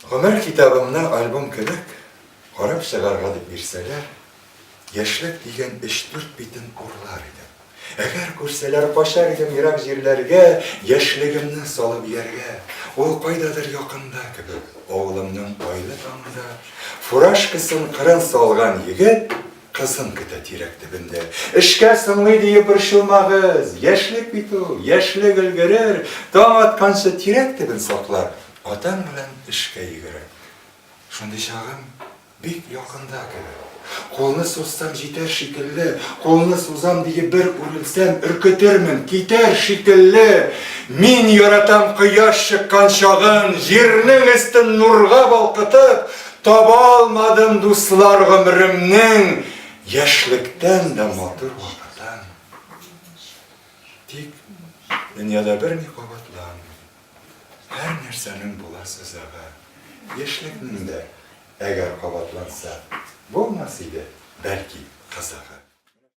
Гомер китабымна альбом кебек, карап чыгарга дип бирсәләр, яшьлек дигән 3-4 битен урлар идем. Әгәр күрсәләр, качар идем ерак җирләргә, яшьлегемне салып яргә. Ул кайдадыр якында кебек, авылымның айлы таңында, фуражкасын кырын салган егет кызын көтә тирәк төбендә. Эшкә сыңлый диеп борчылмагыз, яшьлек бит ул, яшьлек өлгерер, таң атканчы тирәк төбен саклар, атаң белән эшкә йөгерер. Шундый чагым бик якында кебек. Қолны сузсам җитәр шикелле, қолны сузам диеп бер үрелсәм өркетермен, китәр шикелле. Мин яратам кояш чыккан чагын, җирнең өстен нурга балкытып, таба алмадым дуслар гомремнең яшьлектән дә матур вакытын. Тик дөньяда бер ни кабатлан, һәр нәрсәнең була сызыгы. Яшьлекнең дә әгәр кабатланса, булмас иде бәлки кызыгы.